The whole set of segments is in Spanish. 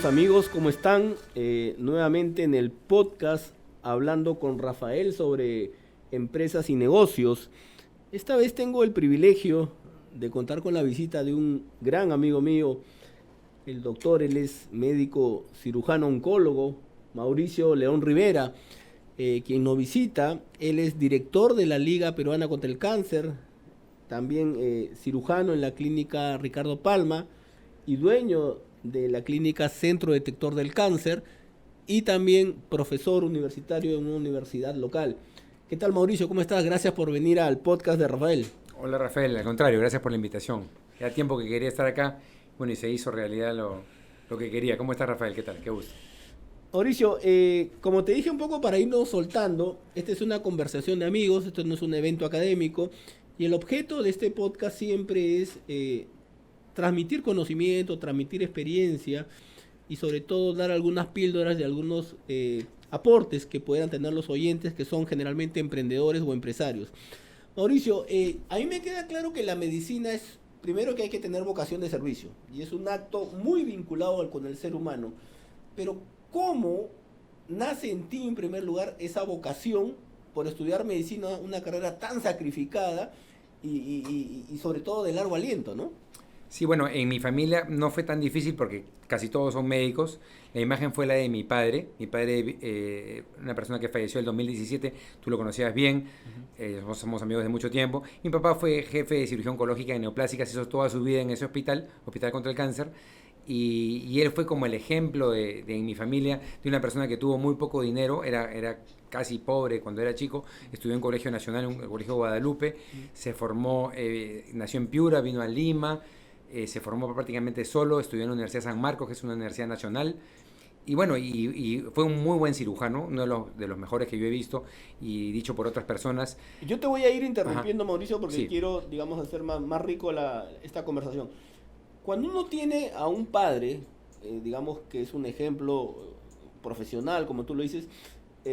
queridos amigos, ¿cómo están? Nuevamente en el podcast hablando con Rafael sobre empresas y negocios. Esta vez tengo el privilegio de contar con la visita de un gran amigo mío, el doctor, él es médico cirujano oncólogo, Mauricio León Rivera, quien nos visita. Él es director de la Liga Peruana contra el Cáncer, también cirujano en la clínica Ricardo Palma y dueño de la clínica Centro Detector del Cáncer y también profesor universitario en una universidad local. ¿Qué tal, Mauricio? ¿Cómo estás? Gracias por venir al podcast de Rafael. Hola, Rafael, al contrario, gracias por la invitación. Ya tiempo que quería estar acá, bueno, y se hizo realidad lo que quería. ¿Cómo estás, Rafael? ¿Qué tal? Qué gusto. Mauricio, como te dije un poco para irnos soltando, esta es una conversación de amigos, esto no es un evento académico, y el objeto de este podcast siempre es transmitir conocimiento, transmitir experiencia y sobre todo dar algunas píldoras de algunos aportes que puedan tener los oyentes que son generalmente emprendedores o empresarios. Mauricio, a mí me queda claro que la medicina es, primero, que hay que tener vocación de servicio y es un acto muy vinculado con el ser humano, pero ¿cómo nace en ti en primer lugar esa vocación por estudiar medicina, una carrera tan sacrificada y sobre todo de largo aliento, ¿no? Sí, bueno, en mi familia no fue tan difícil porque casi todos son médicos. La imagen fue la de mi padre. Mi padre, una persona que falleció en el 2017, tú lo conocías bien, somos amigos de mucho tiempo. Mi papá fue jefe de cirugía oncológica y neoplásicas, hizo toda su vida en ese hospital contra el cáncer. Y él fue como el ejemplo en mi familia de una persona que tuvo muy poco dinero, era casi pobre cuando era chico, estudió en Colegio Nacional, en el Colegio Guadalupe, se formó, nació en Piura, vino a Lima, se formó prácticamente solo, estudió en la Universidad San Marcos, que es una universidad nacional, y bueno, y fue un muy buen cirujano, uno de los mejores que yo he visto, y dicho por otras personas. Yo te voy a ir interrumpiendo, Ajá. Mauricio, porque Sí. quiero, digamos, hacer más rico esta conversación. Cuando uno tiene a un padre, digamos que es un ejemplo profesional, como tú lo dices,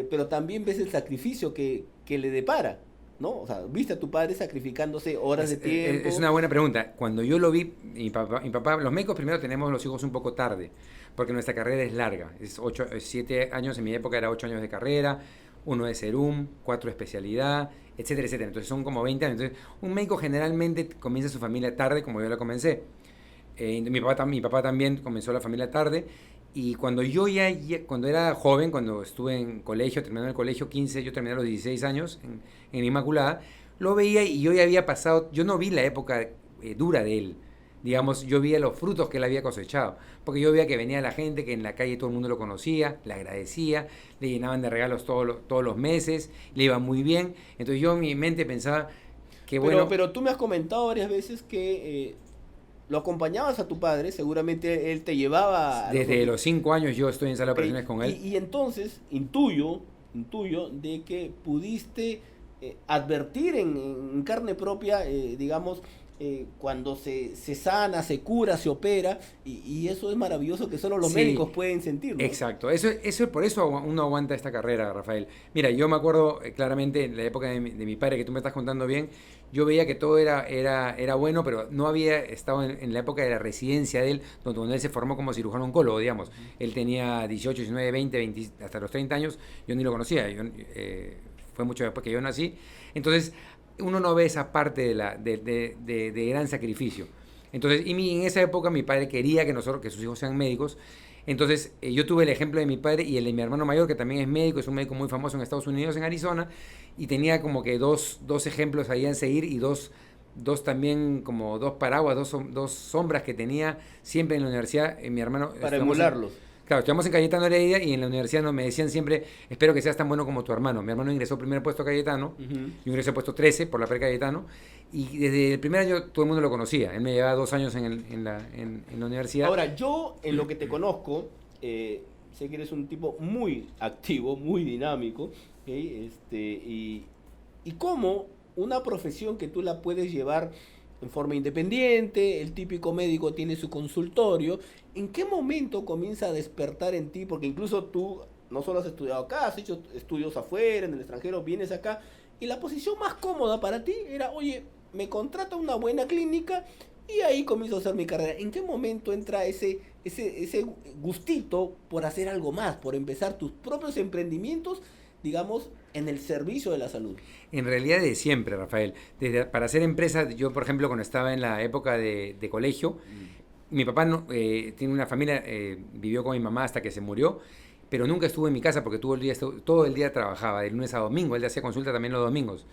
pero también ves el sacrificio que le depara, ¿no? O sea, viste a tu padre sacrificándose horas de tiempo. Es una buena pregunta. Cuando yo lo vi, mi papá, los médicos primero tenemos los hijos un poco tarde, porque nuestra carrera es larga. Es 7 años, en mi época era 8 años de carrera, 1 de serum, 4 de especialidad, etcétera, etcétera. Entonces son como 20 años. Entonces, un médico generalmente comienza su familia tarde, como yo la comencé. Mi papá también comenzó la familia tarde. Y cuando cuando era joven, cuando estuve en colegio, terminando el colegio 15, yo terminé a los 16 años en Inmaculada, lo veía y yo ya había pasado, yo no vi la época dura de él, digamos, yo veía los frutos que él había cosechado, porque yo veía que venía la gente, que en la calle todo el mundo lo conocía, le agradecía, le llenaban de regalos todos los meses, le iba muy bien, entonces yo en mi mente pensaba que bueno... Pero tú me has comentado varias veces que lo acompañabas a tu padre, seguramente él te llevaba a Desde los 5 años yo estoy en sala de operaciones con él. Y entonces intuyo de que pudiste advertir en carne propia, digamos, cuando se sana, se cura, se opera, y eso es maravilloso que solo los Sí, médicos pueden sentir, ¿no? exacto. Por eso uno aguanta esta carrera, Rafael. Mira, yo me acuerdo claramente en la época de mi padre, que tú me estás contando bien, yo veía que todo era bueno, pero no había estado en la época de la residencia de él, donde él se formó como cirujano oncólogo, digamos. Él tenía 18, 19, 20, 20, hasta los 30 años, yo ni lo conocía, fue mucho después que yo nací. Entonces, uno no ve esa parte de gran sacrificio. Entonces, en esa época mi padre quería que sus hijos sean médicos. Entonces, yo tuve el ejemplo de mi padre y el de mi hermano mayor, que también es médico, es un médico muy famoso en Estados Unidos, en Arizona, y tenía como que dos ejemplos ahí en seguir y dos también como dos paraguas, dos sombras que tenía siempre en la universidad. Mi hermano... Para emularlos. Claro, estudiamos en Cayetano Heredia y en la universidad me decían siempre, espero que seas tan bueno como tu hermano. Mi hermano ingresó primer puesto a Cayetano, yo ingresé puesto 13 por la pre-Cayetano, y desde el primer año todo el mundo lo conocía. Él me llevaba 2 años en la universidad. Ahora, yo en lo que te conozco, sé que eres un tipo muy activo, muy dinámico, ¿okay? Y cómo una profesión que tú la puedes llevar en forma independiente, el típico médico tiene su consultorio, ¿en qué momento comienza a despertar en ti? Porque incluso tú no solo has estudiado acá, has hecho estudios afuera, en el extranjero, vienes acá, y la posición más cómoda para ti era, oye, me contrata una buena clínica Y ahí comienzo a hacer mi carrera. ¿En qué momento entra ese gustito por hacer algo más, por empezar tus propios emprendimientos, digamos, en el servicio de la salud? En realidad de siempre, Rafael. Para hacer empresa, yo por ejemplo cuando estaba en la época de colegio, mi papá no, tiene una familia, vivió con mi mamá hasta que se murió, pero nunca estuvo en mi casa porque todo el día trabajaba, de lunes a domingo, él hacía consulta también los domingos.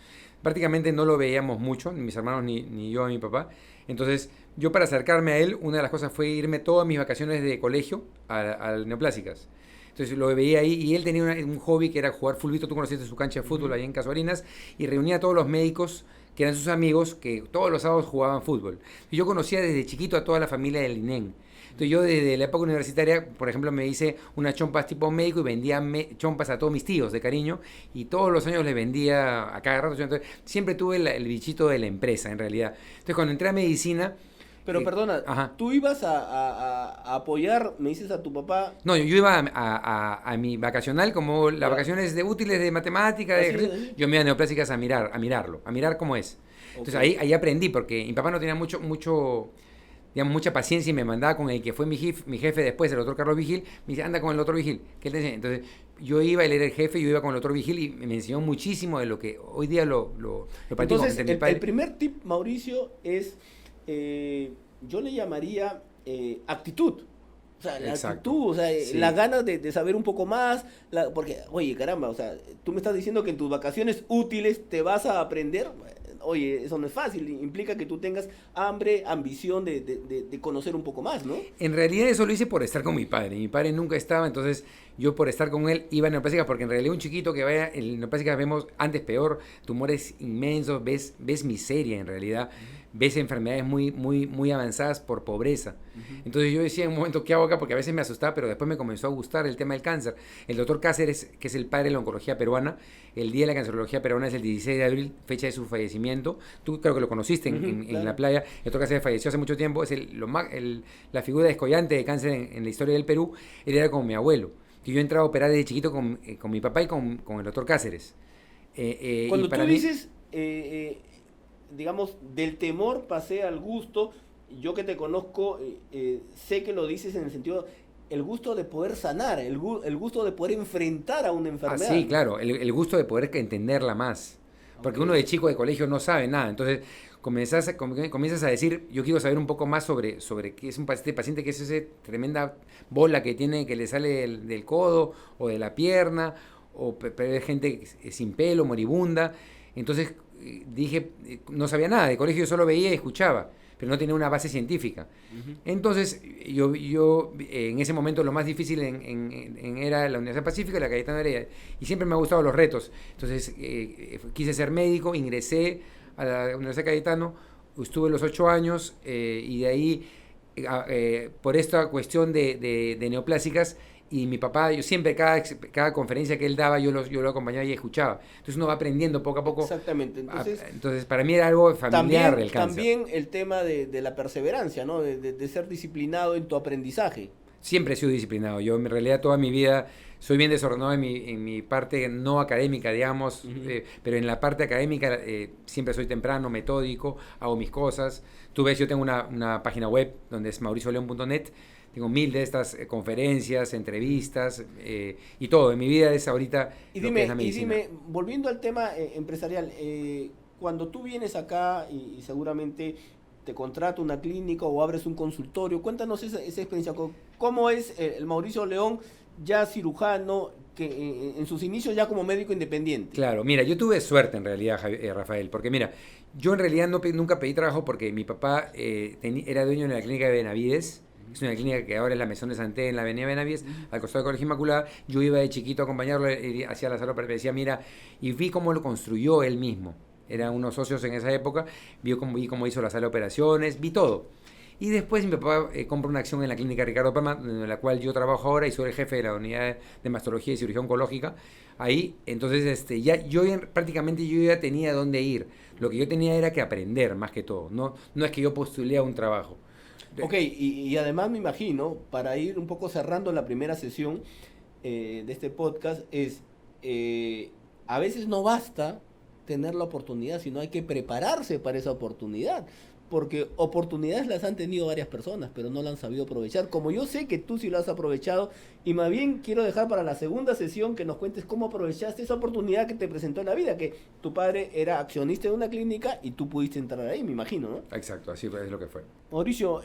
Prácticamente no lo veíamos mucho, ni mis hermanos ni yo a mi papá. Entonces, yo para acercarme a él, una de las cosas fue irme todas mis vacaciones de colegio a Neoplásicas. Entonces lo veía ahí y él tenía un hobby que era jugar fulbito. Tú conociste su cancha de fútbol ahí en Casuarinas y reunía a todos los médicos que eran sus amigos que todos los sábados jugaban fútbol. Y yo conocía desde chiquito a toda la familia del INEN. Entonces yo desde la época universitaria, por ejemplo, me hice unas chompas tipo médico y vendía chompas a todos mis tíos de cariño y todos los años les vendía a cada rato. Entonces, siempre tuve el bichito de la empresa en realidad. Entonces cuando entré a medicina... Pero perdona, ajá. tú ibas a apoyar, me dices, a tu papá. No, yo iba a mi vacacional, como las vacaciones de útiles de matemática, yo me iba a Neoplásicas a mirarlo, a mirar cómo es. Entonces ahí aprendí, porque mi papá no tenía digamos, mucha paciencia y me mandaba con el que fue mi jefe después, el doctor Carlos Vigil, me dice, anda con el doctor Vigil, ¿qué te enseña? Entonces yo iba, él era el jefe, yo iba con el doctor Vigil y me enseñó muchísimo de lo que hoy día lo practico. Entonces, el primer tip, Mauricio, es, yo le llamaría actitud. O sea, la actitud, o sea, sí, las ganas de saber un poco más, porque, oye, caramba, o sea, tú me estás diciendo que en tus vacaciones útiles te vas a aprender. Oye, eso no es fácil, implica que tú tengas hambre, ambición de conocer un poco más, ¿no? En realidad eso lo hice por estar con mi padre nunca estaba, entonces yo por estar con él iba a Neoplásicas, porque en realidad un chiquito que vaya, en Neoplásicas vemos antes peor, tumores inmensos, ves miseria en realidad, ves enfermedades muy avanzadas por pobreza. Entonces yo decía en un momento, ¿qué hago acá? Porque a veces me asustaba, pero después me comenzó a gustar el tema del cáncer. El doctor Cáceres, que es el padre de la oncología peruana, el día de la cancerología peruana es el 16 de abril, fecha de su fallecimiento. Tú creo que lo conociste en la playa. El doctor Cáceres falleció hace mucho tiempo, es la figura descollante de cáncer en la historia del Perú. Él era como mi abuelo, que yo entraba a operar desde chiquito con mi papá y con el doctor Cáceres. Cuando tú dices... digamos, del temor pasé al gusto. Yo que te conozco, sé que lo dices en el sentido, el gusto de poder sanar, el gusto de poder enfrentar a una enfermedad. Sí, claro, el gusto de poder entenderla más. Porque uno de chico de colegio no sabe nada, entonces comienzas a decir, yo quiero saber un poco más sobre qué es este paciente, que es esa tremenda bola que tiene, que le sale del codo o de la pierna, o hay gente sin pelo, moribunda. Entonces dije, no sabía nada, de colegio yo solo veía y escuchaba, pero no tenía una base científica. Entonces yo en ese momento lo más difícil era la Universidad Pacífica, la Cayetano Heredia, y siempre me han gustado los retos. Entonces quise ser médico, ingresé a la Universidad Cayetano, estuve los 8 años y de ahí por esta cuestión de neoplásicas. Y mi papá, yo siempre, cada conferencia que él daba, yo lo acompañaba y escuchaba. Entonces uno va aprendiendo poco a poco. Exactamente. Entonces para mí era algo familiar el cáncer. También el tema de la perseverancia, ¿no? De ser disciplinado en tu aprendizaje. Siempre he sido disciplinado. Yo en realidad toda mi vida soy bien desordenado en mi parte no académica, digamos, pero en la parte académica siempre soy temprano, metódico, hago mis cosas. Tú ves, yo tengo una página web donde es mauricioleon.net. Tengo 1000 de estas conferencias, entrevistas y todo. En mi vida es ahorita y lo que es la medicina. Y dime, volviendo al tema empresarial, cuando tú vienes acá y seguramente te contrata una clínica o abres un consultorio, cuéntanos esa experiencia. ¿Cómo es el Mauricio León, ya cirujano, que en sus inicios ya como médico independiente? Claro, mira, yo tuve suerte en realidad, Rafael, porque mira, yo en realidad nunca pedí trabajo porque mi papá era dueño de la clínica de Benavides. Es una clínica que ahora es la Maison de Santé en la avenida Benavides, al costado del Colegio Inmaculada. Yo iba de chiquito a acompañarlo, hacía la sala, pero me decía, mira, y vi cómo lo construyó él mismo. Eran unos socios en esa época, vi cómo hizo la sala de operaciones, vi todo. Y después mi papá compra una acción en la clínica Ricardo Palma, en la cual yo trabajo ahora y soy el jefe de la unidad de mastología y cirugía oncológica. Ahí, entonces, prácticamente yo ya tenía dónde ir. Lo que yo tenía era que aprender más que todo. No es que yo postulé a un trabajo. Ok, y además me imagino, para ir un poco cerrando la primera sesión de este podcast, a veces no basta tener la oportunidad, sino hay que prepararse para esa oportunidad. porque oportunidades las han tenido varias personas, pero no las han sabido aprovechar. Como yo sé que tú sí lo has aprovechado, y más bien quiero dejar para la segunda sesión que nos cuentes cómo aprovechaste esa oportunidad que te presentó en la vida, que tu padre era accionista de una clínica y tú pudiste entrar ahí, me imagino, ¿no? Exacto, así es lo que fue. Mauricio,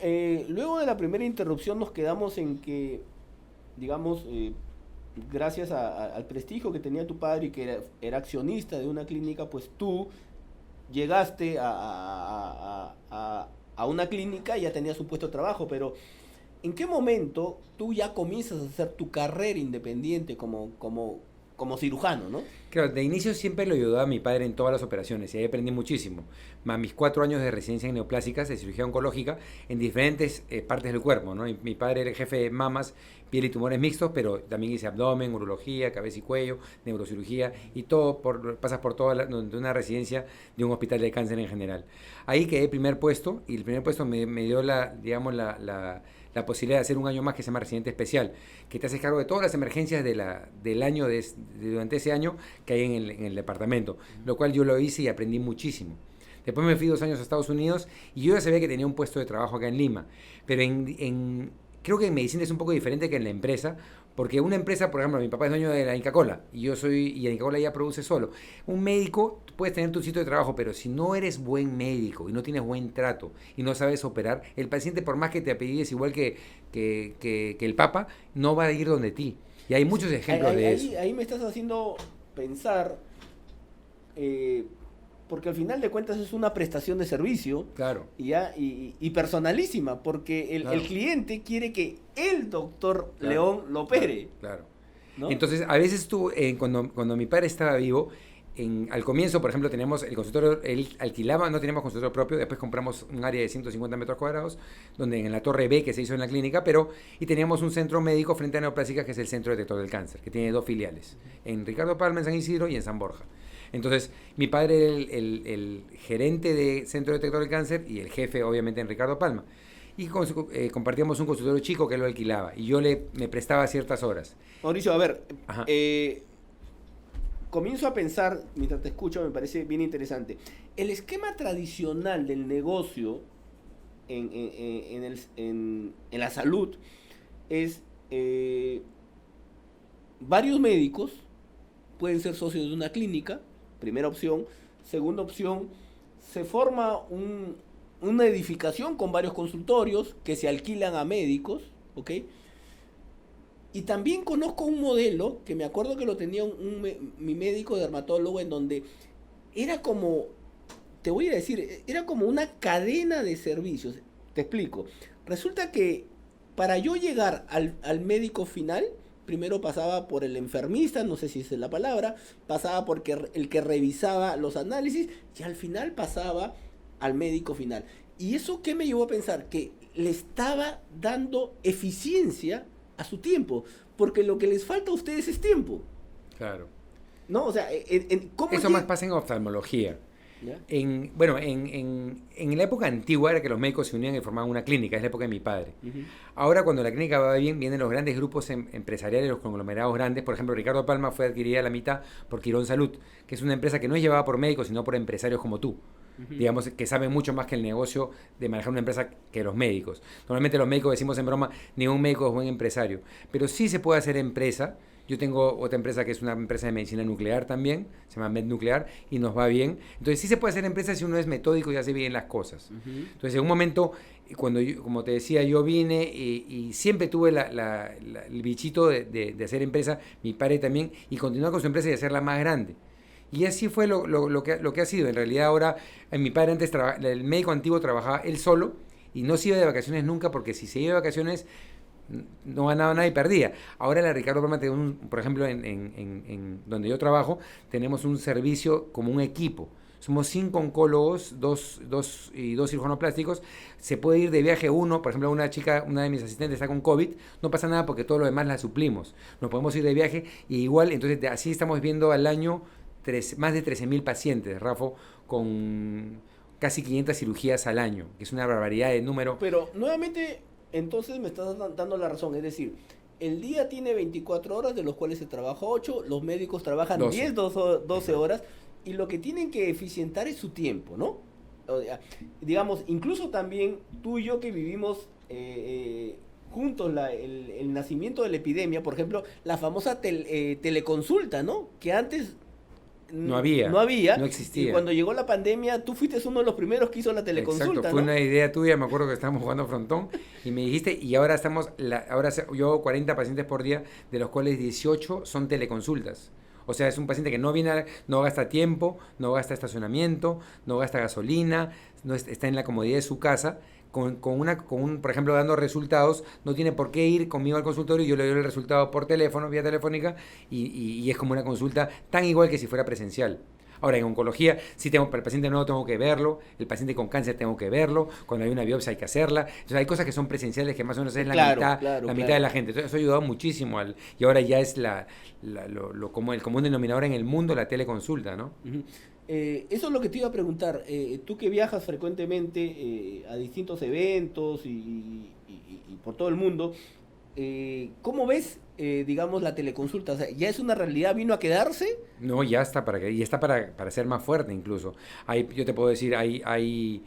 luego de la primera interrupción nos quedamos en que, digamos, gracias al prestigio que tenía tu padre y que era accionista de una clínica, pues tú llegaste a una clínica y ya tenías un puesto de trabajo, pero ¿en qué momento tú ya comienzas a hacer tu carrera independiente como cirujano, ¿no? Claro, de inicio siempre lo ayudaba a mi padre en todas las operaciones y ahí aprendí muchísimo. Más mis 4 años de residencia en neoplásicas, de cirugía oncológica, en diferentes partes del cuerpo, ¿no? Y mi padre era el jefe de mamas, piel y tumores mixtos, pero también hice abdomen, urología, cabeza y cuello, neurocirugía y todo, pasas por toda de una residencia de un hospital de cáncer en general. Ahí quedé primer puesto y el primer puesto me dio digamos, la posibilidad de hacer un año más que se llama residente especial, que te haces cargo de todas las emergencias del año, durante ese año que hay en el departamento, lo cual yo lo hice y aprendí muchísimo. Después me fui 2 años a Estados Unidos y yo ya sabía que tenía un puesto de trabajo acá en Lima, pero creo que en medicina es un poco diferente que en la empresa, porque una empresa, por ejemplo, mi papá es dueño de la Inca Kola y la Inca Kola ya produce solo. Un médico, tú puedes tener tu sitio de trabajo, pero si no eres buen médico y no tienes buen trato y no sabes operar, el paciente, por más que te apellides igual que el Papa, no va a ir donde ti. Y hay muchos ejemplos de eso. Ahí me estás haciendo pensar, porque al final de cuentas es una prestación de servicio, claro, y personalísima, porque el cliente quiere que el doctor León lo opere. Claro. ¿No? Entonces, a veces cuando mi padre estaba vivo, al comienzo, por ejemplo, teníamos el consultorio, él alquilaba, no teníamos consultorio propio, después compramos un área de 150 metros cuadrados, donde en la Torre B, que se hizo en la clínica, y teníamos un centro médico frente a Neoplásicas, que es el Centro Detector del Cáncer, que tiene 2 filiales, en Ricardo Palma, en San Isidro, y en San Borja. Entonces, mi padre era el gerente de Centro Detector del Cáncer y el jefe, obviamente, en Ricardo Palma. Y compartíamos un consultorio chico que él lo alquilaba, y yo me prestaba ciertas horas. Mauricio, a ver, comienzo a pensar, mientras te escucho, me parece bien interesante. El esquema tradicional del negocio en la salud es varios médicos pueden ser socios de una clínica, primera opción. Segunda opción, se forma una edificación con varios consultorios que se alquilan a médicos, ¿ok? Y también conozco un modelo, que me acuerdo que lo tenía mi médico dermatólogo, en donde era como, te voy a decir, era como una cadena de servicios. Te explico. Resulta que para yo llegar al médico final, primero pasaba por el enfermista, no sé si esa es la palabra, pasaba por el que revisaba los análisis, y al final pasaba al médico final. ¿Y eso qué me llevó a pensar? Que le estaba dando eficiencia a su tiempo, porque lo que les falta a ustedes es tiempo. Claro. ¿No? O sea, ¿cómo eso más pasa en oftalmología. En la época antigua era que los médicos se unían y formaban una clínica, es la época de mi padre. Uh-huh. Ahora, cuando la clínica va bien, vienen los grandes grupos empresariales, los conglomerados grandes. Por ejemplo, Ricardo Palma fue adquirida a la mitad por Quirón Salud, que es una empresa que no es llevada por médicos, sino por empresarios como tú. Uh-huh. Digamos, que saben mucho más que el negocio de manejar una empresa que los médicos. Normalmente los médicos decimos en broma, ningún médico es buen empresario. Pero sí se puede hacer empresa. Yo tengo otra empresa que es una empresa de medicina nuclear también, se llama MedNuclear, y nos va bien. Entonces sí se puede hacer empresa si uno es metódico y hace bien las cosas. Uh-huh. Entonces en un momento, cuando yo, como te decía, yo vine y siempre tuve el bichito de hacer empresa, mi padre también, y continuar con su empresa y hacerla más grande. Y así fue lo que ha sido. En realidad ahora, mi padre antes, el médico antiguo trabajaba él solo y no se iba de vacaciones nunca, porque si se iba de vacaciones no ganaba nada y perdía. Ahora la Ricardo Palma, por ejemplo, en donde yo trabajo, tenemos un servicio como un equipo. Somos 5 oncólogos, dos cirujanos plásticos. Se puede ir de viaje uno, por ejemplo, una de mis asistentes está con COVID, no pasa nada porque todo lo demás la suplimos. Nos podemos ir de viaje y igual, entonces así estamos viendo al año más de 13.000 pacientes, Rafa, con casi 500 cirugías al año, que es una barbaridad de número. Pero nuevamente, entonces me estás dando la razón, es decir, el día tiene 24 horas, de los cuales se trabaja 8, los médicos trabajan 12 horas, y lo que tienen que eficientar es su tiempo, ¿no? Digamos, incluso también tú y yo que vivimos juntos el nacimiento de la epidemia, por ejemplo, la famosa teleconsulta, ¿no? Que antes No no había, había, no y existía. cuando llegó la pandemia, tú fuiste uno de los primeros que hizo la Exacto, teleconsulta, fue ¿no? una idea tuya, me acuerdo que estábamos jugando frontón y me dijiste, y ahora yo hago 40 pacientes por día, de los cuales 18 son teleconsultas. O sea, es un paciente que no gasta tiempo, no gasta estacionamiento, no gasta gasolina, está en la comodidad de su casa, por ejemplo, dando resultados, no tiene por qué ir conmigo al consultorio, yo le doy el resultado por teléfono, vía telefónica, y es como una consulta tan igual que si fuera presencial. Ahora, en oncología, sí para el paciente nuevo tengo que verlo, el paciente con cáncer tengo que verlo, cuando hay una biopsia hay que hacerla. Entonces, hay cosas que son presenciales que más o menos es Claro, la mitad de claro. la gente. Entonces, eso ha ayudado muchísimo y ahora ya es como el común denominador en el mundo, la teleconsulta, ¿no? Ujú. Eso es lo que te iba a preguntar. Tú que viajas frecuentemente a distintos eventos y por todo el mundo, ¿cómo ves, digamos, la teleconsulta? O sea, ¿ya es una realidad? ¿Vino a quedarse? No, ya está y está para ser más fuerte incluso. Yo te puedo decir, hay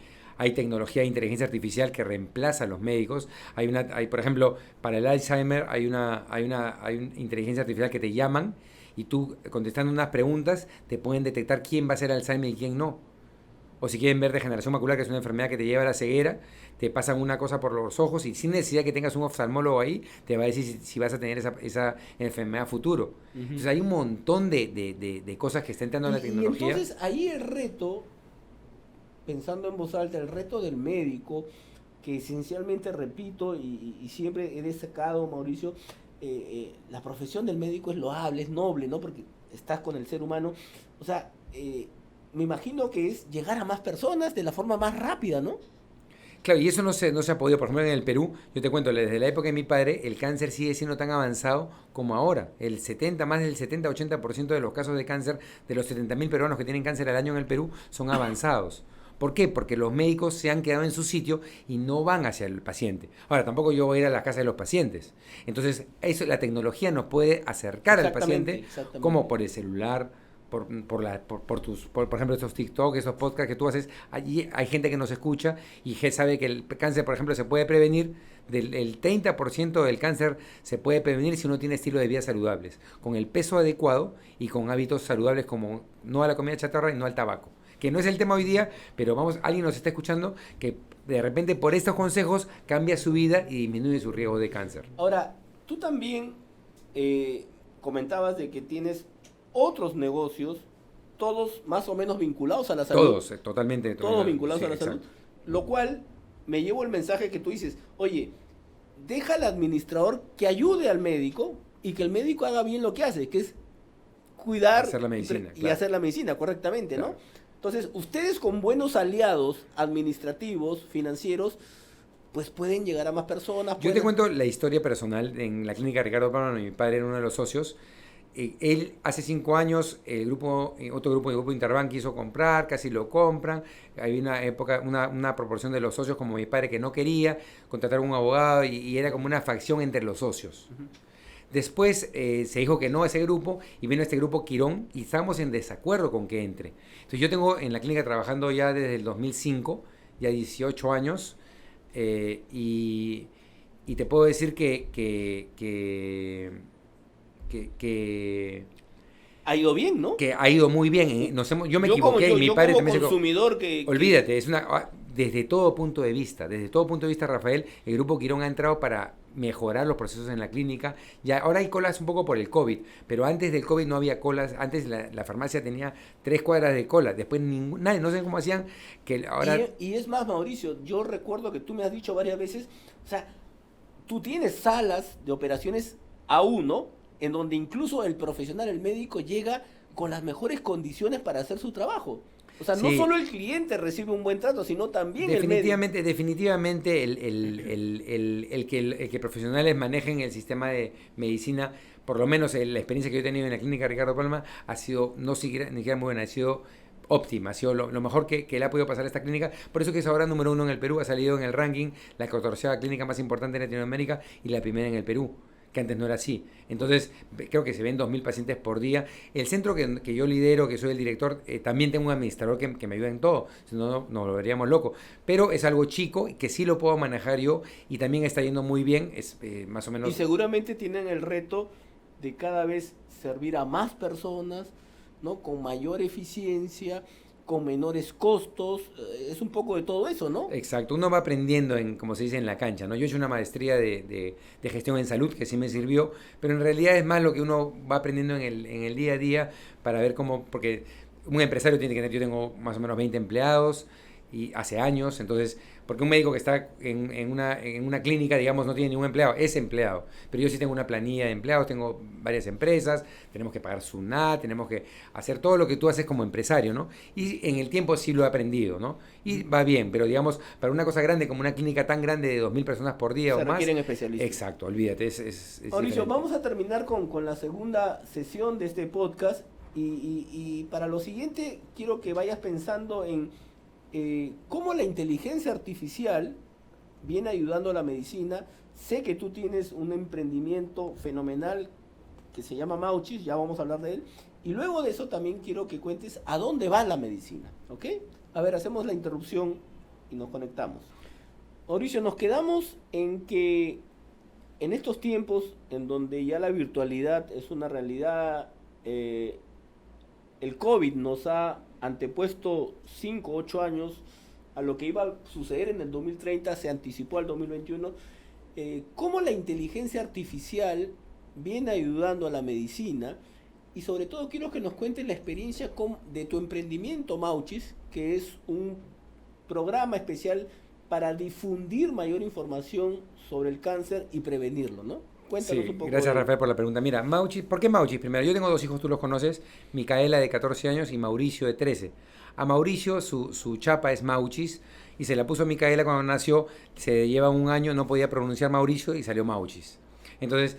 tecnología de inteligencia artificial que reemplaza a los médicos. Por ejemplo, para el Alzheimer hay una inteligencia artificial que te llaman y tú contestando unas preguntas te pueden detectar quién va a ser Alzheimer y quién no. O si quieren ver degeneración macular, que es una enfermedad que te lleva a la ceguera, te pasan una cosa por los ojos y sin necesidad que tengas un oftalmólogo ahí, te va a decir si vas a tener esa enfermedad a futuro. Ujú. Entonces hay un montón de cosas que está entrando en la Y tecnología. entonces ahí el reto, pensando en voz alta, el reto del médico, que esencialmente repito y siempre he destacado, Mauricio, la profesión del médico es loable, es noble, ¿no? Porque estás con el ser humano. O sea, me imagino que es llegar a más personas de la forma más rápida, ¿no? Claro, y eso no se ha podido. Por ejemplo, en el Perú, yo te cuento, desde la época de mi padre, el cáncer sigue siendo tan avanzado como ahora. Más del 70-80% de los casos de cáncer, de los 70.000 peruanos que tienen cáncer al año en el Perú, son avanzados. ¿Por qué? Porque los médicos se han quedado en su sitio y no van hacia el paciente. Ahora, tampoco yo voy a ir a la casa de los pacientes. Entonces, la tecnología nos puede acercar al Exactamente, paciente, como exactamente. por el celular, por ejemplo, estos TikTok, esos podcasts que tú haces. Allí hay gente que nos escucha y sabe que el cáncer, por ejemplo, se puede prevenir. El 30% del cáncer se puede prevenir si uno tiene estilo de vida saludables, con el peso adecuado y con hábitos saludables como no a la comida chatarra y no al tabaco. Que no es el tema hoy día, pero alguien nos está escuchando que de repente por estos consejos cambia su vida y disminuye su riesgo de cáncer. Ahora, tú también comentabas de que tienes otros negocios, todos más o menos vinculados a la salud. Todos, totalmente. Todos vinculados Sí, a la salud. exacto. Lo cual me llevo el mensaje que tú dices, oye, deja al administrador que ayude al médico y que el médico haga bien lo que hace, que es cuidar Hacer la medicina, y claro. hacer la medicina correctamente, ¿no? Claro. Entonces, ustedes con buenos aliados administrativos, financieros, pues pueden llegar a más personas. Yo te Pueden... cuento la historia personal. En la clínica Ricardo Palma, mi padre era uno de los socios. Él hace 5 años, otro grupo, el grupo Interbank quiso comprar, casi lo compran. Hay una época, una proporción de los socios como mi padre que no quería, contratar a un abogado y era como una facción entre los socios. Ujú. Después se dijo que no a ese grupo y vino este grupo Quirón y estábamos en desacuerdo con que entre. Entonces yo tengo en la clínica trabajando ya desde el 2005, ya 18 años, y te puedo decir que Ha ido bien, ¿no? ha ido muy bien. Yo me equivoqué y mi padre como también se equivocó. consumidor Olvídate, desde todo punto de vista, Rafael, el grupo Quirón ha entrado para mejorar los procesos en la clínica. Ya ahora hay colas un poco por el COVID, pero antes del COVID no había colas. Antes la farmacia tenía 3 cuadras de cola, después nadie, no sé cómo hacían, que ahora... y es más, Mauricio, yo recuerdo que tú me has dicho varias veces, o sea, tú tienes salas de operaciones A1 en donde incluso el profesional, el médico, llega con las mejores condiciones para hacer su trabajo. O sea, no Sí. solo el cliente recibe un buen trato, sino también el médico. Definitivamente el que profesionales manejen el sistema de medicina, por lo menos la experiencia que yo he tenido en la clínica Ricardo Palma, ha sido no siquiera muy buena, ha sido óptima, ha sido lo mejor que le ha podido pasar a esta clínica. Por eso que es ahora número 1 en el Perú, ha salido en el ranking, la 14ª clínica más importante de Latinoamérica y la primera en el Perú. que antes no era así. Entonces, creo que se ven 2.000 pacientes por día. El centro que yo lidero, que soy el director, también tengo un administrador que me ayuda en todo, si no, nos lo veríamos loco. Pero es algo chico, que sí lo puedo manejar yo, y también está yendo muy bien, es más o menos... Y seguramente tienen el reto de cada vez servir a más personas, ¿no? Con mayor eficiencia, con menores costos, es un poco de todo eso, ¿no? Exacto, uno va aprendiendo, como se dice, en la cancha, ¿no? Yo he hecho una maestría de gestión en salud que sí me sirvió, pero en realidad es más lo que uno va aprendiendo en el día a día para ver cómo, porque un empresario tiene que tener, yo tengo más o menos 20 empleados y hace años, entonces, porque un médico que está en una clínica, digamos, no tiene ningún empleado, es empleado, pero yo sí tengo una planilla de empleados, tengo varias empresas, tenemos que pagar SUNAT, tenemos que hacer todo lo que tú haces como empresario, ¿no? Y en el tiempo sí lo he aprendido, ¿no? Y va bien, pero digamos, para una cosa grande como una clínica tan grande de 2.000 personas por día o más... Se requieren especialistas. Exacto, olvídate, es Mauricio, diferente. vamos a terminar con la segunda sesión de este podcast y para lo siguiente quiero que vayas pensando en cómo la inteligencia artificial viene ayudando a la medicina. Sé que tú tienes un emprendimiento fenomenal que se llama Mauchis, ya vamos a hablar de él. Y luego de eso también quiero que cuentes a dónde va la medicina, ¿ok? A ver, hacemos la interrupción y nos conectamos. Mauricio, nos quedamos en que en estos tiempos en donde ya la virtualidad es una realidad, el COVID nos ha antepuesto 5 o 8 años a lo que iba a suceder en el 2030, se anticipó al 2021. ¿Cómo la inteligencia artificial viene ayudando a la medicina? Y sobre todo quiero que nos cuentes la experiencia de tu emprendimiento Mauchis, que es un programa especial para difundir mayor información sobre el cáncer y prevenirlo, ¿no? Cuéntanos Sí, un poco. gracias Rafael por la pregunta. Mira, Mauchis, ¿por qué Mauchis? Primero, yo tengo 2 hijos, tú los conoces, Micaela de 14 años y Mauricio de 13. A Mauricio su chapa es Mauchis y se la puso a Micaela cuando nació, se lleva un año, no podía pronunciar Mauricio y salió Mauchis. Entonces,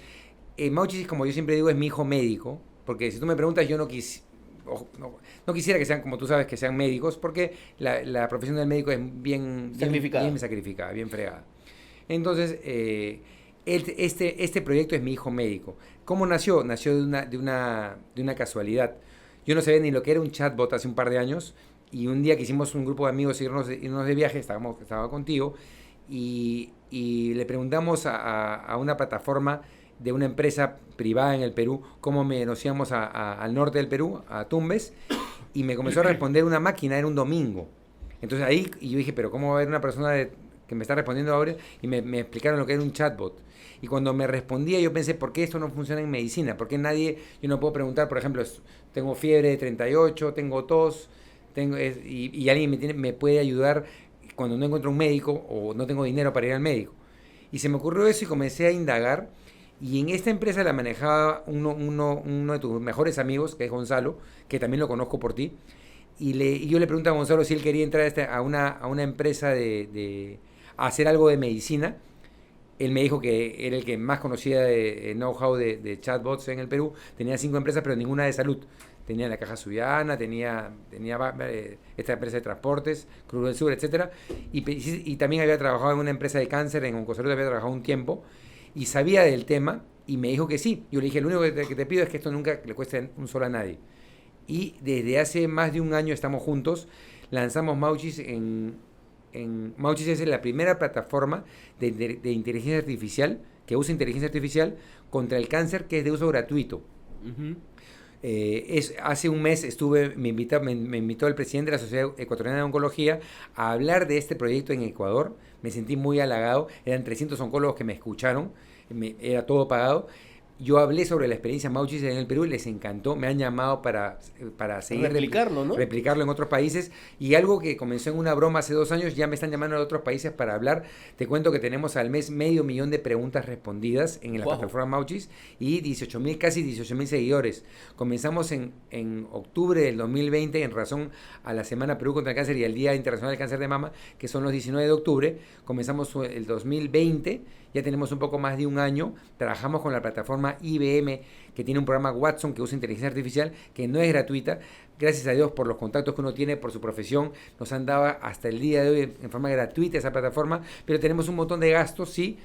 Mauchis, como yo siempre digo, es mi hijo médico, porque si tú me preguntas, yo no quisiera que sean, como tú sabes, que sean médicos, porque la profesión del médico es bien sacrificada, bien fregada. Entonces, este proyecto es mi hijo médico. ¿Cómo nació? Nació de una casualidad. Yo no sabía ni lo que era un chatbot hace un par de años, y un día que hicimos un grupo de amigos irnos de viaje, estaba contigo, y le preguntamos a una plataforma de una empresa privada en el Perú cómo nos íbamos al norte del Perú, a Tumbes, y me comenzó a responder una máquina, era un domingo. Entonces ahí y yo dije, pero ¿cómo va a haber una persona que me está respondiendo ahora? Y me explicaron lo que era un chatbot. Y cuando me respondía yo pensé, ¿por qué esto no funciona en medicina? ¿Por qué yo no puedo preguntar, por ejemplo, tengo fiebre de 38, tengo tos, y alguien me puede ayudar cuando no encuentro un médico o no tengo dinero para ir al médico? Y se me ocurrió eso y comencé a indagar. Y en esta empresa la manejaba uno de tus mejores amigos, que es Gonzalo, que también lo conozco por ti. Y yo le pregunté a Gonzalo si él quería entrar a una empresa a hacer algo de medicina. Él me dijo que era el que más conocía de know-how de chatbots en el Perú. Tenía 5 empresas, pero ninguna de salud. Tenía la Caja Suyana, tenía esta empresa de transportes, Cruz del Sur, etcétera. Y también había trabajado en una empresa de cáncer, en Oncosalud había trabajado un tiempo. Y sabía del tema y me dijo que sí. Yo le dije, lo único que te pido es que esto nunca le cueste un solo a nadie. Y desde hace más de un año estamos juntos. Lanzamos Mauchis Mauchis es la primera plataforma de inteligencia artificial, que usa inteligencia artificial contra el cáncer, que es de uso gratuito. Uh-huh. Hace un mes me invitó el presidente de la Sociedad Ecuatoriana de Oncología a hablar de este proyecto en Ecuador. Me sentí muy halagado. Eran 300 oncólogos que me escucharon. Era todo pagado. Yo hablé sobre la experiencia Mauchis en el Perú, les encantó, me han llamado para seguir replicarlo en otros países, y algo que comenzó en una broma hace 2 años, ya me están llamando de otros países para hablar. Te cuento que tenemos al mes 500,000 de preguntas respondidas en la plataforma Mauchis y casi 18,000 seguidores. Comenzamos en octubre del 2020 en razón a la Semana Perú contra el Cáncer y al Día Internacional del Cáncer de Mama, que son los 19 de octubre. Comenzamos el 2020, ya tenemos un poco más de un año, trabajamos con la plataforma IBM, que tiene un programa Watson que usa inteligencia artificial, que no es gratuita. Gracias a Dios por los contactos que uno tiene, por su profesión, nos han dado hasta el día de hoy en forma gratuita esa plataforma, pero tenemos un montón de gastos, sí,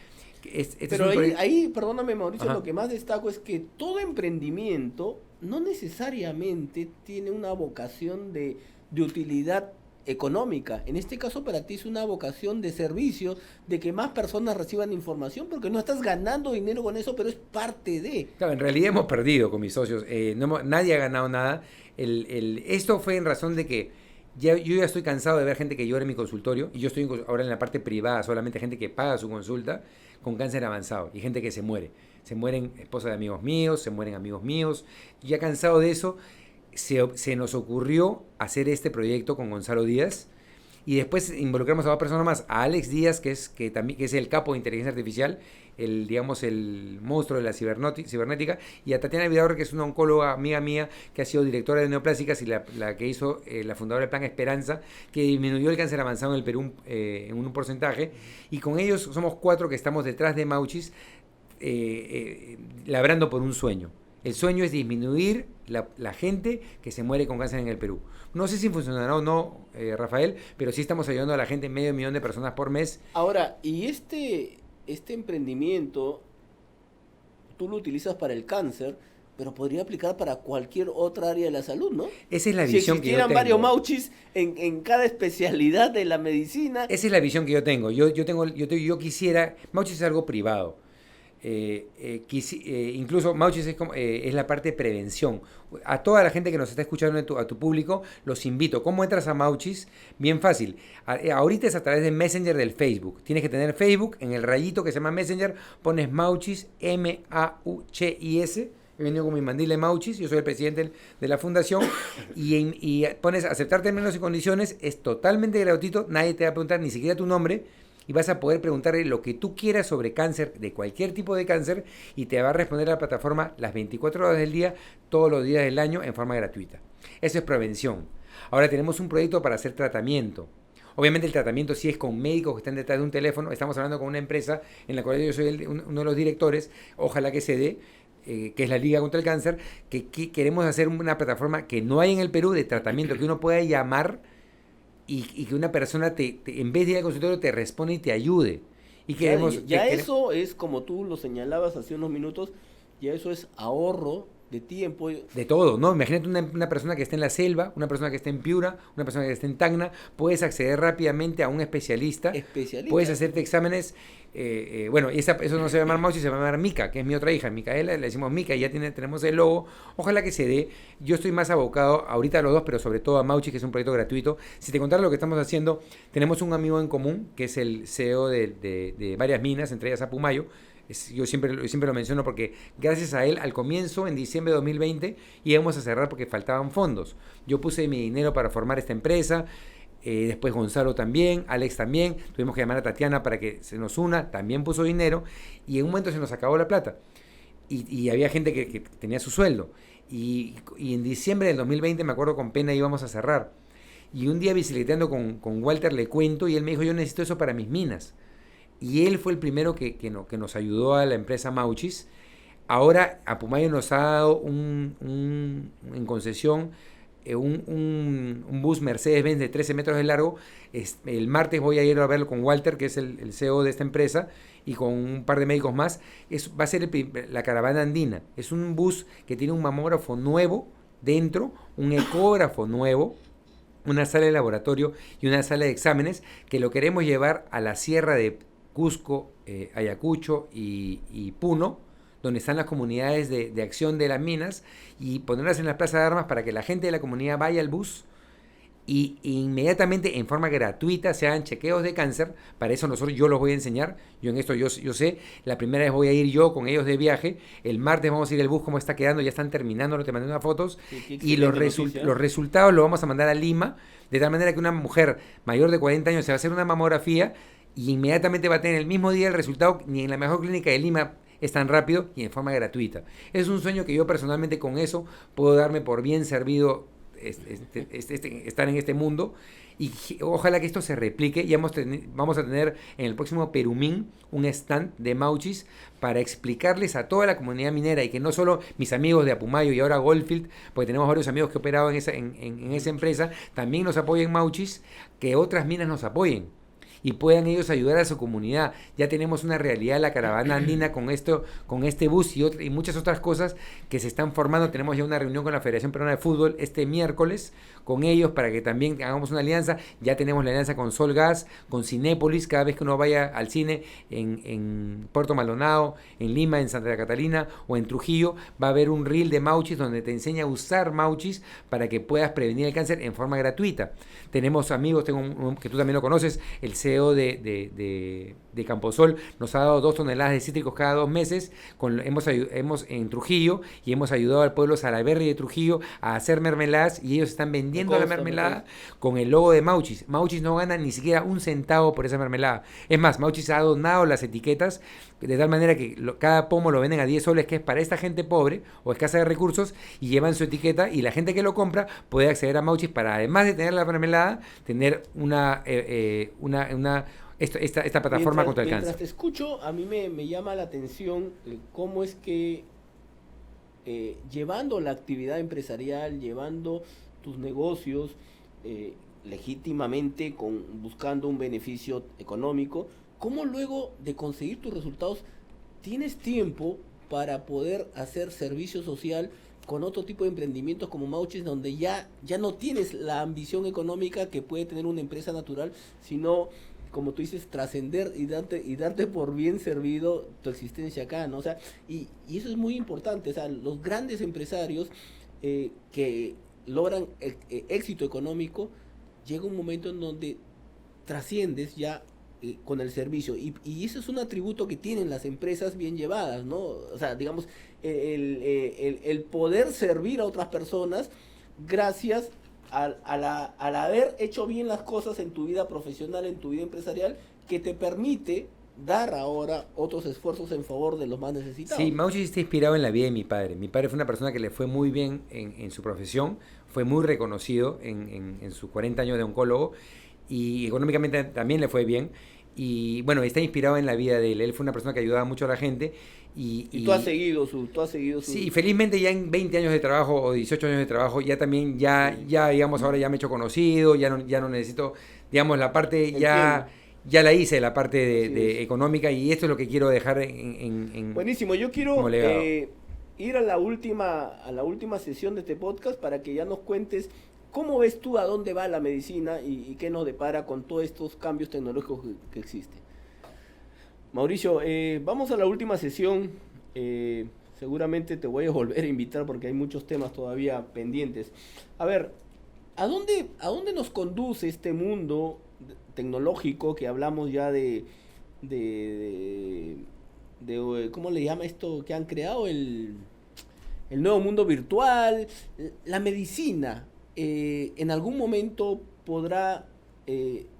Pero ahí, perdóname Mauricio, lo que más destaco es que todo emprendimiento no necesariamente tiene una vocación de utilidad económica. En este caso para ti es una vocación de servicio, de que más personas reciban información, porque no estás ganando dinero con eso, pero es parte de... Claro, en realidad hemos perdido con mis socios, nadie ha ganado nada. Esto fue en razón de que yo ya estoy cansado de ver gente que llora en mi consultorio, y yo estoy ahora en la parte privada, solamente gente que paga su consulta con cáncer avanzado, y gente que se muere. Se mueren esposas de amigos míos, se mueren amigos míos. Ya cansado de eso, se nos ocurrió hacer este proyecto con Gonzalo Díaz, y después involucramos a dos personas más, a Alex Díaz, que es el capo de inteligencia artificial, el monstruo de la cibernética, y a Tatiana Vidal, que es una oncóloga amiga mía, que ha sido directora de neoplásicas y la que hizo la fundadora del Plan Esperanza, que disminuyó el cáncer avanzado en el Perú en un porcentaje, y con ellos somos 4 que estamos detrás de Mauchis, labrando por un sueño. El sueño es disminuir la gente que se muere con cáncer en el Perú. No sé si funcionará o no, Rafael, pero sí estamos ayudando a la gente, 500.000 de personas por mes. Ahora, y este emprendimiento, tú lo utilizas para el cáncer, pero podría aplicar para cualquier otra área de la salud, ¿no? Esa es la visión que yo tengo. Si existieran varios Mauchis en cada especialidad de la medicina. Esa es la visión que yo tengo. Yo quisiera... Mauchis es algo privado. Incluso Mauchis es la parte de prevención. A toda la gente que nos está escuchando, a tu público, los invito. ¿Cómo entras a Mauchis? Bien fácil. Ahorita es a través de Messenger del Facebook. Tienes que tener Facebook, en el rayito que se llama Messenger, pones Mauchis, M-A-U-C-I-S. He venido con mi mandil de Mauchis, yo soy el presidente de la fundación, y pones aceptar términos y condiciones, es totalmente gratuito, nadie te va a preguntar ni siquiera tu nombre, y vas a poder preguntarle lo que tú quieras sobre cáncer, de cualquier tipo de cáncer, y te va a responder a la plataforma las 24 horas del día, todos los días del año, en forma gratuita. Eso es prevención. Ahora tenemos un proyecto para hacer tratamiento. Obviamente el tratamiento sí es con médicos que están detrás de un teléfono. Estamos hablando con una empresa en la cual yo soy uno de los directores, ojalá que se dé, que es la Liga contra el Cáncer, que queremos hacer una plataforma que no hay en el Perú de tratamiento, que uno pueda llamar y que una persona en vez de ir al consultorio te responde y te ayude. Y queremos... Eso es, como tú lo señalabas hace unos minutos, ya eso es ahorro de tiempo. De todo, ¿no? Imagínate una persona que esté en la selva, una persona que esté en Piura, una persona que esté en Tacna, puedes acceder rápidamente a un especialista. Puedes hacerte exámenes. Bueno, eso no se va a llamar Mauchis, se va a llamar Mica, que es mi otra hija, Micaela, le decimos Mica, y ya tenemos el logo. Ojalá que se dé. Yo estoy más abocado ahorita a los dos, pero sobre todo a Mauchis, que es un proyecto gratuito. Si te contara lo que estamos haciendo, tenemos un amigo en común, que es el CEO de varias minas, entre ellas Apumayo. Yo siempre lo menciono porque gracias a él, al comienzo, en diciembre de 2020, íbamos a cerrar porque faltaban fondos. Yo puse mi dinero para formar esta empresa, después Gonzalo también, Alex también, tuvimos que llamar a Tatiana para que se nos una, también puso dinero, y en un momento se nos acabó la plata. Y había gente que tenía su sueldo. Y en diciembre del 2020, me acuerdo, con pena íbamos a cerrar. Y un día bicicleteando con Walter le cuento, y él me dijo, yo necesito eso para mis minas. Y él fue el primero que nos ayudó a la empresa Mauchis. Ahora Apumayo nos ha dado en concesión un bus Mercedes-Benz de 13 metros de largo. El martes voy a ir a verlo con Walter, que es el CEO de esta empresa, y con un par de médicos más. Va a ser la caravana andina. Es un bus que tiene un mamógrafo nuevo dentro, un ecógrafo nuevo, una sala de laboratorio y una sala de exámenes, que lo queremos llevar a la sierra de Cusco, Ayacucho y Puno, donde están las comunidades de acción de las minas, y ponerlas en la plaza de armas para que la gente de la comunidad vaya al bus y inmediatamente, en forma gratuita, se hagan chequeos de cáncer. Para eso yo los voy a enseñar. Yo en esto yo sé, la primera vez voy a ir yo con ellos de viaje, el martes vamos a ir al bus, cómo está quedando, ya están terminando, te mandé unas fotos, y los resultados los vamos a mandar a Lima, de tal manera que una mujer mayor de 40 años se va a hacer una mamografía y inmediatamente va a tener el mismo día el resultado. Ni en la mejor clínica de Lima es tan rápido, y en forma gratuita. Es un sueño que yo personalmente, con eso puedo darme por bien servido estar en este mundo, y ojalá que esto se replique. Y vamos a tener en el próximo Perumín un stand de Mauchis para explicarles a toda la comunidad minera, y que no solo mis amigos de Apumayo y ahora Goldfield, porque tenemos varios amigos que operaban en esa empresa, también nos apoyen Mauchis, que otras minas nos apoyen. y puedan ellos ayudar a su comunidad. Ya tenemos una realidad, la caravana andina con esto, con este bus y muchas otras cosas que se están formando. Tenemos ya una reunión con la Federación Peruana de Fútbol este miércoles con ellos para que también hagamos una alianza. Ya tenemos la alianza con Solgas, con Cinépolis, cada vez que uno vaya al cine en Puerto Maldonado, en Lima, en Santa Catalina o en Trujillo, va a haber un reel de Mauchis donde te enseña a usar Mauchis para que puedas prevenir el cáncer en forma gratuita. Tenemos amigos, que tú también lo conoces, el CEO de Camposol nos ha dado 2 toneladas de cítricos cada 2 meses, hemos en Trujillo, y hemos ayudado al pueblo Salaberry de Trujillo a hacer mermeladas, y ellos están vendiendo la mermelada con el logo de Mauchis. Mauchis no gana ni siquiera un centavo por esa mermelada. Es más, Mauchis ha donado las etiquetas de tal manera que cada pomo lo venden a 10 soles, que es para esta gente pobre o escasa de recursos, y llevan su etiqueta, y la gente que lo compra puede acceder a Mauchis para, además de tener la mermelada, tener esta plataforma contra el cáncer. Mientras te escucho, a mí me llama la atención cómo es que llevando la actividad empresarial, llevando tus negocios legítimamente, buscando un beneficio económico, cómo luego de conseguir tus resultados tienes tiempo para poder hacer servicio social con otro tipo de emprendimientos como Mauchis, donde ya no tienes la ambición económica que puede tener una empresa natural, sino, como tú dices, trascender y darte por bien servido tu existencia acá, ¿no? O sea, y eso es muy importante. O sea, los grandes empresarios que logran éxito económico, llega un momento en donde trasciendes ya con el servicio, y eso es un atributo que tienen las empresas bien llevadas, ¿no? O sea, digamos, el poder servir a otras personas gracias al haber hecho bien las cosas en tu vida profesional, en tu vida empresarial, que te permite dar ahora otros esfuerzos en favor de los más necesitados. Sí, Mauchis está inspirado en la vida de mi padre. Mi padre fue una persona que le fue muy bien en su profesión, fue muy reconocido en sus 40 años de oncólogo, y económicamente también le fue bien. Y bueno, está inspirado en la vida de él. Él fue una persona que ayudaba mucho a la gente. Y tú has seguido su... Sí, felizmente ya en 20 años de trabajo o 18 años de trabajo, ya también, digamos, ahora ya me he hecho conocido, ya no necesito, digamos, la parte ya la hice, la parte de económica, y esto es lo que quiero dejar en Buenísimo, yo quiero ir a la última sesión de este podcast para que ya nos cuentes cómo ves tú a dónde va la medicina y qué nos depara con todos estos cambios tecnológicos que existen. Mauricio, vamos a la última sesión. Seguramente te voy a volver a invitar porque hay muchos temas todavía pendientes. A ver, ¿a dónde nos conduce este mundo tecnológico que hablamos ya de ¿cómo le llama esto que han creado? El nuevo mundo virtual, la medicina. En algún momento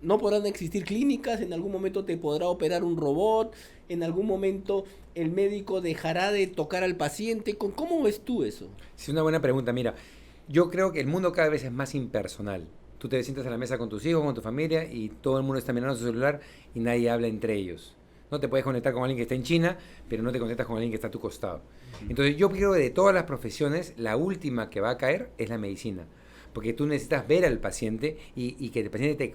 no podrán existir clínicas, en algún momento te podrá operar un robot, en algún momento el médico dejará de tocar al paciente. ¿Cómo ves tú eso? Es una buena pregunta. Mira, yo creo que el mundo cada vez es más impersonal. Tú te sientas a la mesa con tus hijos, con tu familia, y todo el mundo está mirando su celular y nadie habla entre ellos. No te puedes conectar con alguien que está en China, pero no te conectas con alguien que está a tu costado. Entonces yo creo que de todas las profesiones, la última que va a caer es la medicina. Porque tú necesitas ver al paciente y que el paciente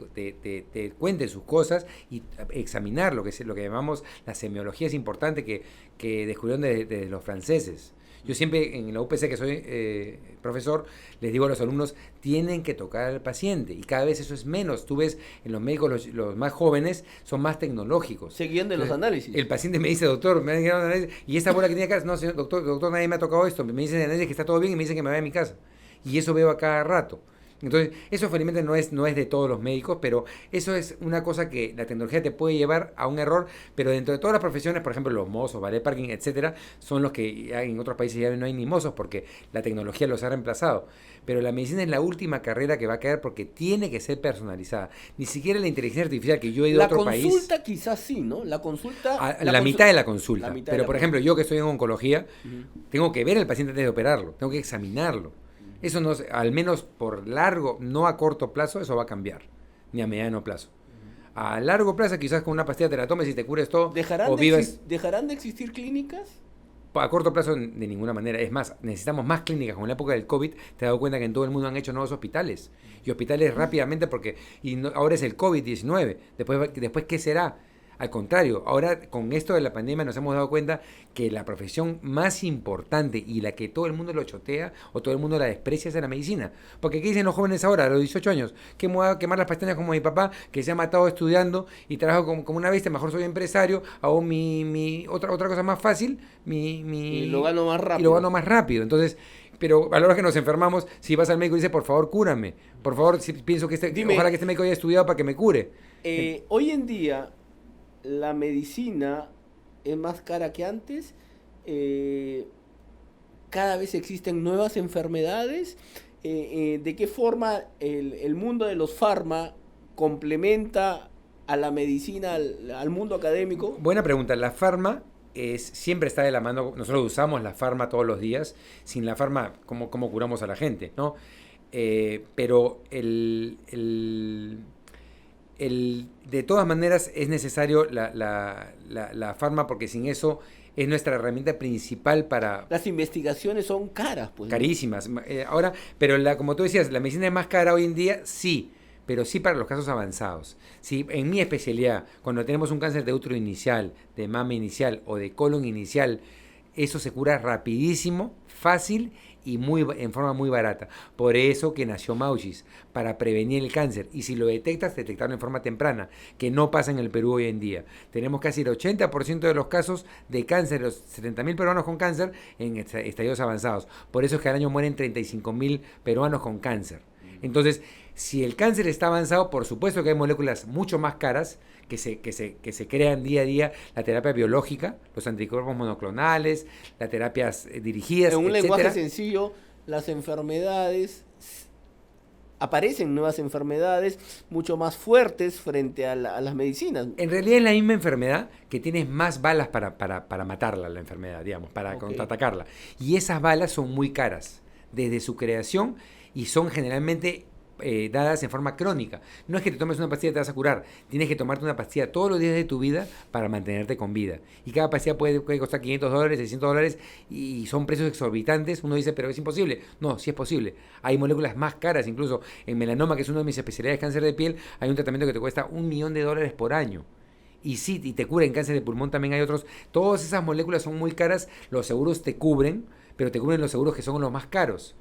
te cuente sus cosas y examinar lo que llamamos la semiología. Es importante que descubrieron desde los franceses. Yo siempre en la UPC, que soy profesor, les digo a los alumnos, tienen que tocar al paciente, y cada vez eso es menos. Tú ves en los médicos, los más jóvenes son más tecnológicos. Se guían de los análisis. El paciente me dice, doctor, me han guiado análisis, y esta bola que tiene acá, no, señor, doctor, nadie me ha tocado esto. Me dicen de análisis que está todo bien y me dicen que me vaya a mi casa. Y eso veo a cada rato. Entonces, eso felizmente no es de todos los médicos, pero eso es una cosa que la tecnología te puede llevar a un error, pero dentro de todas las profesiones, por ejemplo, los mozos, ballet parking, etcétera, son los que en otros países ya no hay ni mozos porque la tecnología los ha reemplazado. Pero la medicina es la última carrera que va a caer porque tiene que ser personalizada. Ni siquiera la inteligencia artificial, que yo he ido a otro país... La consulta quizás sí, ¿no? La consulta... La mitad de la consulta. Pero, por ejemplo, yo que estoy en oncología, tengo que ver al paciente antes de operarlo, tengo que examinarlo. Eso no, al menos por largo, no a corto plazo, eso va a cambiar, ni a mediano plazo. A largo plazo, quizás con una pastilla te la tomes y te cures todo. ¿Dejarán de existir clínicas? A corto plazo, de ninguna manera. Es más, necesitamos más clínicas. Con la época del COVID, te has dado cuenta que en todo el mundo han hecho nuevos hospitales. Y hospitales rápidamente porque ahora es el COVID-19. Después, ¿qué será? Al contrario, ahora con esto de la pandemia nos hemos dado cuenta que la profesión más importante y la que todo el mundo lo chotea o todo el mundo la desprecia es la medicina. Porque ¿qué dicen los jóvenes ahora, a los 18 años? Que me voy a quemar las pestañas como mi papá, que se ha matado estudiando y trabajo como una bestia, mejor soy empresario, hago otra cosa más fácil, y lo gano más rápido. Y lo gano más rápido. Entonces, pero a la hora que nos enfermamos, si vas al médico y dices, por favor, cúrame. Por favor, si pienso que ojalá que este médico haya estudiado para que me cure. Hoy en día, la medicina es más cara que antes. Cada vez existen nuevas enfermedades. ¿De qué forma el mundo de los farma complementa a la medicina, al mundo académico? Buena pregunta. La farma siempre está de la mano. Nosotros usamos la farma todos los días. Sin la farma, ¿cómo curamos a la gente? ¿No? Pero de todas maneras es necesario la farma, porque sin eso es nuestra herramienta principal para... Las investigaciones son caras, pues. Carísimas. Ahora, pero como tú decías, la medicina es más cara hoy en día, sí, pero sí para los casos avanzados. Sí, en mi especialidad, cuando tenemos un cáncer de útero inicial, de mama inicial o de colon inicial, eso se cura rapidísimo, fácil y en forma muy barata. Por eso que nació Mauchis, para prevenir el cáncer. Y si lo detectas, detectarlo en forma temprana, que no pasa en el Perú hoy en día. Tenemos casi el 80% de los casos de cáncer, los 70.000 peruanos con cáncer, en estadios avanzados. Por eso es que al año mueren 35.000 peruanos con cáncer. Entonces, si el cáncer está avanzado, por supuesto que hay moléculas mucho más caras que se crean día a día, la terapia biológica, los anticuerpos monoclonales, las terapias dirigidas, en un etcétera. Lenguaje sencillo, las enfermedades, aparecen nuevas enfermedades mucho más fuertes frente a las medicinas. En realidad es la misma enfermedad que tienes más balas para matarla, la enfermedad, digamos, para contraatacarla. Y esas balas son muy caras desde su creación y son generalmente dadas en forma crónica. No es que te tomes una pastilla y te vas a curar. Tienes que tomarte una pastilla todos los días de tu vida para mantenerte con vida. Y cada pastilla puede costar $500, $600 y son precios exorbitantes. Uno dice, pero es imposible. No, sí es posible. Hay moléculas más caras. Incluso en melanoma, que es una de mis especialidades de cáncer de piel, hay un tratamiento que te cuesta $1 millón por año. Y sí, y te cura. En cáncer de pulmón también hay otros. Todas esas moléculas son muy caras. Los seguros te cubren, pero te cubren los seguros que son los más caros.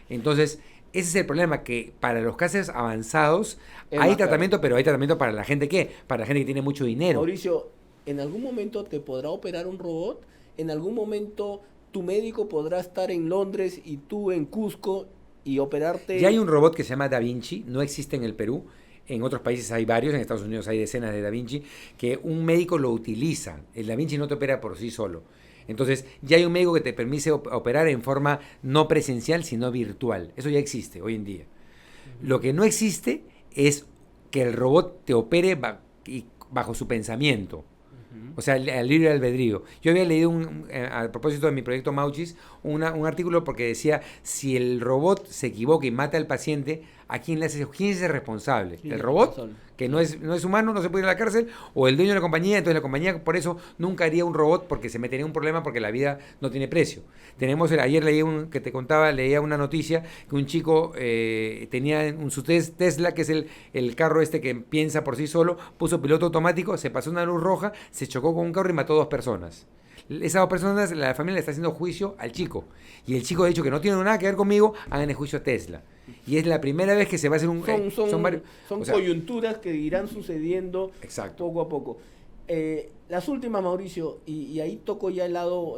Entonces, ese es el problema, que para los cánceres avanzados hay tratamiento, pero hay tratamiento para la gente para la gente que tiene mucho dinero. Mauricio, ¿en algún momento te podrá operar un robot? ¿En algún momento tu médico podrá estar en Londres y tú en Cusco y operarte? Ya hay un robot que se llama Da Vinci, no existe en el Perú. En otros países hay varios, en Estados Unidos hay decenas de Da Vinci, que un médico lo utiliza. El Da Vinci no te opera por sí solo. Entonces, ya hay un médico que te permite operar en forma no presencial, sino virtual. Eso ya existe hoy en día. Lo que no existe es que el robot te opere bajo su pensamiento. O sea, al libre albedrío. Yo había leído, a propósito de mi proyecto Mauchis, un artículo porque decía, si el robot se equivoca y mata al paciente, ¿a quién le hace? ¿Quién es el responsable? ¿El robot? Que no es humano, no se puede ir a la cárcel, o el dueño de la compañía. Entonces la compañía por eso nunca haría un robot, porque se metería en un problema, porque la vida no tiene precio. Ayer leía una noticia que un chico tenía en su Tesla, que es el carro que piensa por sí solo, puso piloto automático, se pasó una luz roja, se chocó con un carro y mató 2 personas. Esas 2 personas, la familia le está haciendo juicio al chico. Y el chico ha dicho que no tiene nada que ver conmigo, hagan el juicio a Tesla. Y es la primera vez que se va a hacer un... Son coyunturas que irán sucediendo poco a poco. Las últimas, Mauricio, y ahí toco ya el lado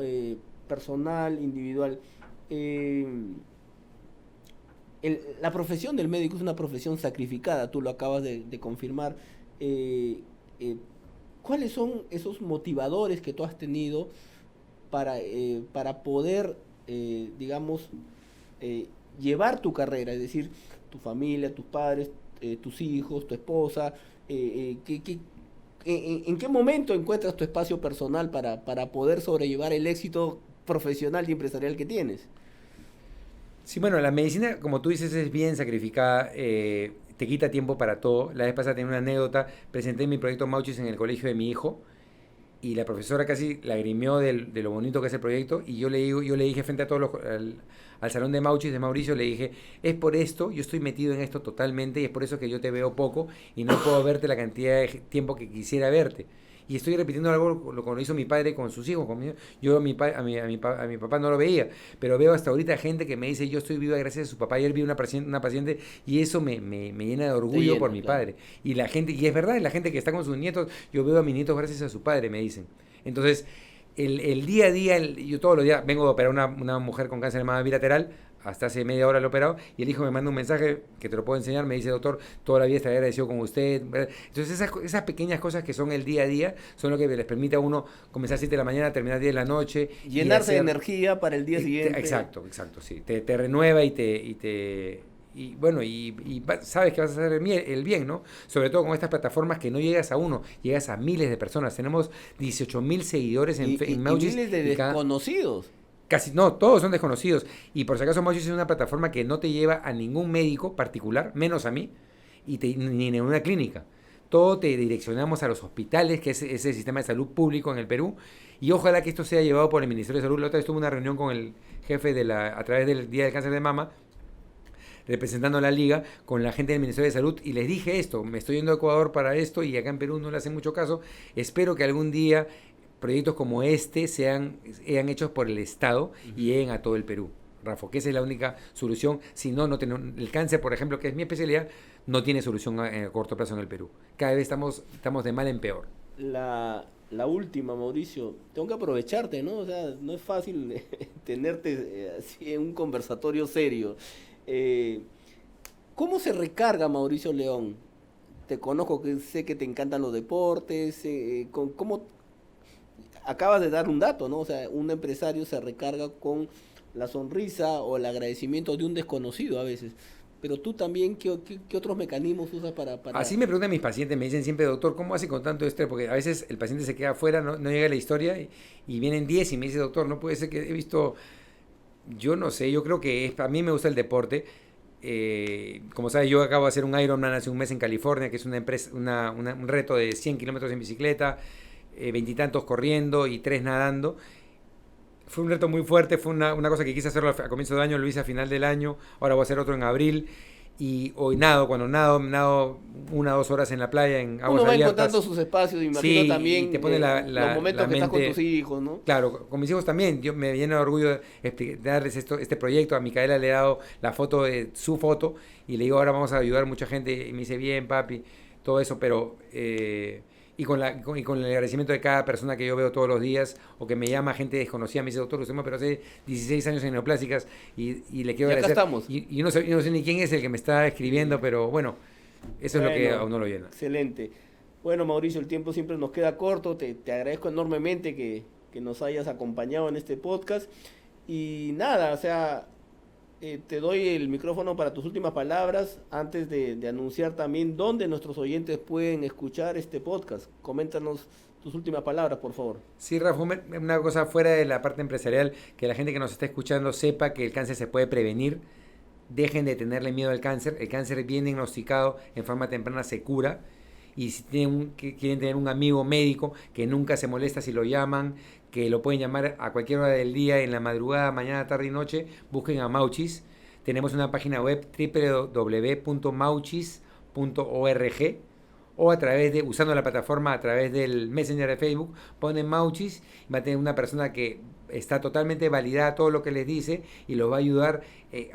personal, individual. La profesión del médico es una profesión sacrificada, tú lo acabas de confirmar. ¿Cuáles son esos motivadores que tú has tenido para poder, digamos, llevar tu carrera? Es decir, tu familia, tus padres, tus hijos, tu esposa. ¿En qué momento encuentras tu espacio personal para poder sobrellevar el éxito profesional y empresarial que tienes? Sí, bueno, la medicina, como tú dices, es bien sacrificada. Te quita tiempo para todo. La vez pasada tenía una anécdota. Presenté mi proyecto Mauchis en el colegio de mi hijo Y la profesora casi lagrimió de lo bonito que es el proyecto, y yo le dije frente a todos al salón de Mauchis, de Mauricio, le dije, es por esto, yo estoy metido en esto totalmente, y es por eso que yo te veo poco y no puedo verte la cantidad de tiempo que quisiera verte. Y estoy repitiendo algo como lo hizo mi padre con sus hijos. Yo a mi papá no lo veía, pero veo hasta ahorita gente que me dice, yo estoy viva gracias a su papá. Ayer vi una paciente y eso me llena de orgullo por mi padre. Y la gente, y es verdad, la gente que está con sus nietos, yo veo a mis nietos gracias a su padre, me dicen. Entonces, el día a día, yo todos los días vengo a operar una mujer con cáncer de mama bilateral. Hasta hace media hora lo he operado, y el hijo me manda un mensaje que te lo puedo enseñar, me dice, doctor, toda la vida estaré agradecido con usted. Entonces esas pequeñas cosas que son el día a día son lo que les permite a uno comenzar a 7 de la mañana, terminar a 10 de la noche. Llenarse de energía para el día siguiente. Exacto, sí. Te renueva y bueno, y sabes que vas a hacer el bien, ¿no? Sobre todo con estas plataformas que no llegas a uno, llegas a miles de personas. Tenemos 18,000 seguidores en Mauchis. Y miles de desconocidos. Casi, no, todos son desconocidos. Y por si acaso Mauchis es una plataforma que no te lleva a ningún médico particular, menos a mí, ni en una clínica. Todo te direccionamos a los hospitales, que es el sistema de salud público en el Perú. Y ojalá que esto sea llevado por el Ministerio de Salud. La otra vez tuve una reunión con el jefe a través del Día del Cáncer de Mama, representando a la liga, con la gente del Ministerio de Salud, y les dije esto, me estoy yendo a Ecuador para esto, y acá en Perú no le hacen mucho caso. Espero que algún día proyectos como este sean hechos por el Estado y lleguen a todo el Perú, Rafa, que esa es la única solución. Si no, el cáncer, por ejemplo, que es mi especialidad, no tiene solución a corto plazo en el Perú. Cada vez estamos de mal en peor. La última, Mauricio, tengo que aprovecharte, ¿no? O sea, no es fácil tenerte así en un conversatorio serio. ¿Cómo se recarga Mauricio León? Te conozco, que sé que te encantan los deportes. ¿Cómo? Acabas de dar un dato, ¿no? O sea, un empresario se recarga con la sonrisa o el agradecimiento de un desconocido a veces. Pero tú también, ¿qué otros mecanismos usas para...? Así me preguntan mis pacientes, me dicen siempre, doctor, ¿cómo hace con tanto estrés? Porque a veces el paciente se queda afuera, no llega a la historia, y vienen 10 y me dice, doctor, no puede ser que he visto... Yo no sé, yo creo que a mí me gusta el deporte. Como sabes, yo acabo de hacer un Ironman hace un mes en California, que es un reto de 100 kilómetros en bicicleta, 20 y tantos corriendo y 3 nadando. Fue un reto muy fuerte, fue una cosa que quise hacerlo a comienzo de año, lo hice a final del año, ahora voy a hacer otro en abril. Y hoy cuando nado 1 o 2 horas en la playa, en aguas abiertas. Uno va encontrando sus espacios, imagino, sí, también, y te pone los momentos que estás con tus hijos, ¿no? Claro, con mis hijos también. Yo me lleno de orgullo de darles este proyecto. A Micaela le he dado la foto de su foto, y le digo, ahora vamos a ayudar a mucha gente, y me dice, bien, papi, todo eso, pero... Y con el agradecimiento de cada persona que yo veo todos los días, o que me llama gente desconocida, me dice, doctor, usted me pero hace 16 años en neoplásicas, y le quiero agradecer. Acá estamos. Y yo no sé ni quién es el que me está escribiendo, pero bueno, eso es lo que a uno lo llena. Excelente. Bueno, Mauricio, el tiempo siempre nos queda corto. Te agradezco enormemente que nos hayas acompañado en este podcast. Y nada, o sea... te doy el micrófono para tus últimas palabras antes de anunciar también dónde nuestros oyentes pueden escuchar este podcast. Coméntanos tus últimas palabras, por favor. Sí, Rafa, una cosa fuera de la parte empresarial, que la gente que nos está escuchando sepa que el cáncer se puede prevenir. Dejen de tenerle miedo al cáncer. El cáncer bien diagnosticado en forma temprana se cura. Y si quieren tener un amigo médico que nunca se molesta si lo llaman, que lo pueden llamar a cualquier hora del día, en la madrugada, mañana, tarde y noche, busquen a Mauchis. Tenemos una página web www.mauchis.org, o usando la plataforma a través del Messenger de Facebook, ponen Mauchis, va a tener una persona que está totalmente validada todo lo que les dice, y los va a ayudar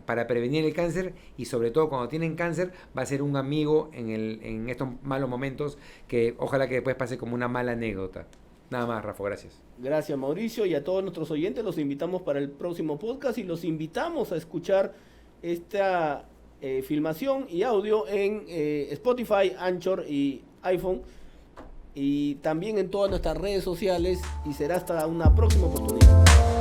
para prevenir el cáncer, y sobre todo cuando tienen cáncer va a ser un amigo en estos malos momentos, que ojalá que después pase como una mala anécdota. Nada más, Rafa, gracias. Gracias, Mauricio, y a todos nuestros oyentes los invitamos para el próximo podcast, y los invitamos a escuchar esta filmación y audio en Spotify, Anchor y iPhone, y también en todas nuestras redes sociales, y será hasta una próxima oportunidad.